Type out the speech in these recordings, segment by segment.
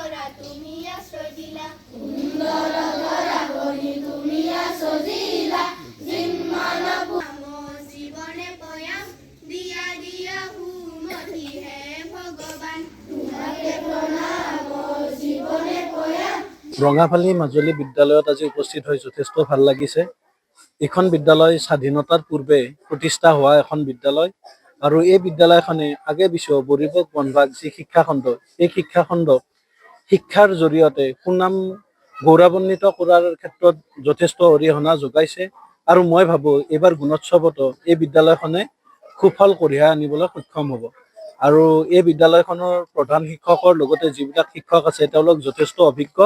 ধৰা তুমি আশ্ৰয় দিলা সুন্দৰ ধৰা বনি তুমি আশ্ৰয় দিলা যিমান জীৱনে পয়াম দিয়া দিয়া সুমতি হে ভগৱান তোমাকে প্ৰণাম জীৱনে পয়াম। ৰঙাপালি মাজুলী বিদ্যালয়ত আজি উপস্থিত হৈ যথেষ্ট ভাল লাগিছে। এইখন বিদ্যালয় স্বাধীনতাৰ পূৰ্বে প্ৰতিষ্ঠা হোৱা এখন বিদ্যালয় আৰু এই বিদ্যালয়খনে আগে পিছে বৰিবক বনভাগ যি শিক্ষাখণ্ড এই শিক্ষাখণ্ডক শিক্ষাৰ জৰিয়তে সুনাম গৌৰৱান্বিত কৰাৰ ক্ষেত্ৰত যথেষ্ট অৰিহণা যোগাইছে আৰু মই ভাবোঁ এইবাৰ গুণোৎসৱতো এই বিদ্যালয়খনে সুফল কঢ়িয়াই আনিবলৈ সক্ষম হ'ব আৰু এই বিদ্যালয়খনৰ প্ৰধান শিক্ষকৰ লগতে যিবিলাক শিক্ষক আছে তেওঁলোক যথেষ্ট অভিজ্ঞ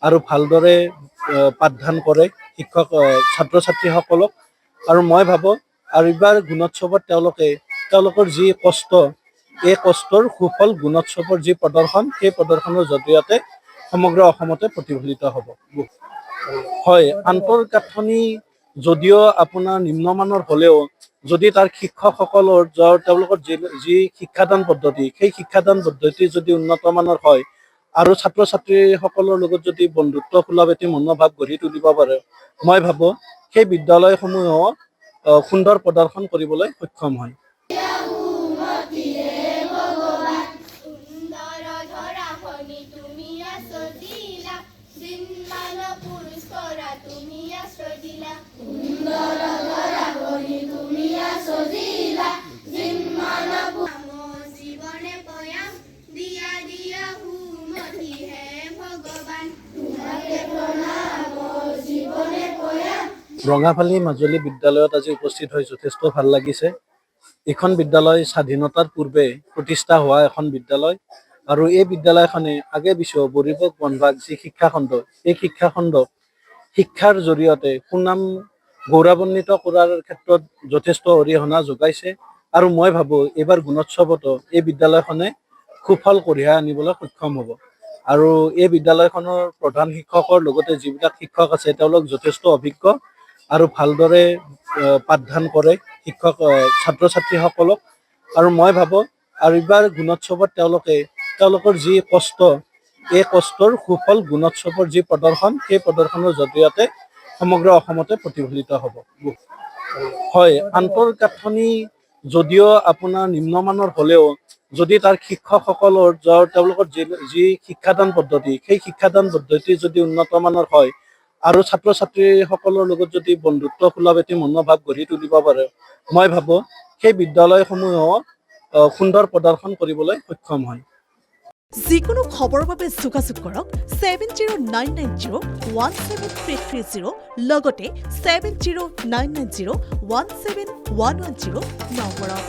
আৰু ভালদৰে পাঠদান কৰে শিক্ষক ছাত্ৰ ছাত্ৰীসকলক আৰু মই ভাবোঁ আৰু এইবাৰ গুণোৎসৱত তেওঁলোকৰ যি কষ্ট এই কষ্টৰ সুফল গুণোৎসৱৰ যি প্ৰদৰ্শন সেই প্ৰদৰ্শনৰ জৰিয়তে সমগ্ৰ অসমতে প্ৰতিফলিত হ'ব। হয়, আন্তঃগাঁথনি যদিও আপোনাৰ নিম্নমানৰ হ'লেও যদি তাৰ শিক্ষকসকলৰ তেওঁলোকৰ যি শিক্ষাদান পদ্ধতি সেই শিক্ষাদান পদ্ধতি যদি উন্নতমানৰ হয় আৰু ছাত্ৰ ছাত্ৰীসকলৰ লগত যদি বন্ধুত্ব সুলভ এটি মনোভাৱ গঢ়ি তুলিব পাৰে মই ভাবোঁ সেই বিদ্যালয়সমূহেও সুন্দৰ প্ৰদৰ্শন কৰিবলৈ সক্ষম হয়। জীৱনে পয়াম দিয়া দিয়া সুমতি হে ভগৱান তোমাকে প্ৰণাম জীৱনে পয়াম। ৰঙাপালি মাজুলী বিদ্যালয়ত আজি উপস্থিত হৈ যথেষ্ট ভাল লাগিছে। এইখন বিদ্যালয় স্বাধীনতাৰ পূৰ্বে প্ৰতিষ্ঠা হোৱা এখন বিদ্যালয় আৰু এই বিদ্যালয়খনে আগে পিছে বৰিবক বনভাগ যি শিক্ষাখণ্ড এই শিক্ষাখণ্ডক শিক্ষাৰ জৰিয়তে সুনাম গৌৰৱান্বিত কৰাৰ ক্ষেত্ৰত যথেষ্ট অৰিহণা যোগাইছে আৰু মই ভাবোঁ এইবাৰ গুণোৎসৱতো এই বিদ্যালয়খনে সুফল কঢ়িয়াই আনিবলৈ সক্ষম হ'ব আৰু এই বিদ্যালয়খনৰ প্ৰধান শিক্ষকৰ লগতে যিবিলাক শিক্ষক আছে তেওঁলোক যথেষ্ট অভিজ্ঞ আৰু ভালদৰে পাঠদান কৰে শিক্ষক ছাত্ৰ ছাত্ৰীসকলক আৰু মই ভাবোঁ আৰু এইবাৰ গুণোৎসৱত তেওঁলোকৰ যি কষ্ট এই কষ্টৰ সুফল গুণোৎসৱৰ যি প্ৰদৰ্শন সেই প্ৰদৰ্শনৰ জৰিয়তে সমগ্ৰ অসমতে প্ৰতিফলিত হ'ব। হয়, আন্তঃগাঁথনি যদিও আপোনাৰ নিম্নমানৰ হ'লেও যদি তাৰ শিক্ষকসকলৰ তেওঁলোকৰ যি শিক্ষাদান পদ্ধতি সেই শিক্ষাদান পদ্ধতি যদি উন্নতমানৰ হয় আৰু ছাত্ৰ ছাত্ৰীসকলৰ লগত যদি বন্ধুত্ব সুলভ এটি মনোভাৱ গঢ়ি তুলিব পাৰে মই ভাবোঁ সেই বিদ্যালয়সমূহেও সুন্দৰ প্ৰদৰ্শন কৰিবলৈ সক্ষম হয়। যিকোনো খবৰৰ বাবে যোগাযোগ কৰক 7099017330 লগতে 7099017110 নম্বৰত।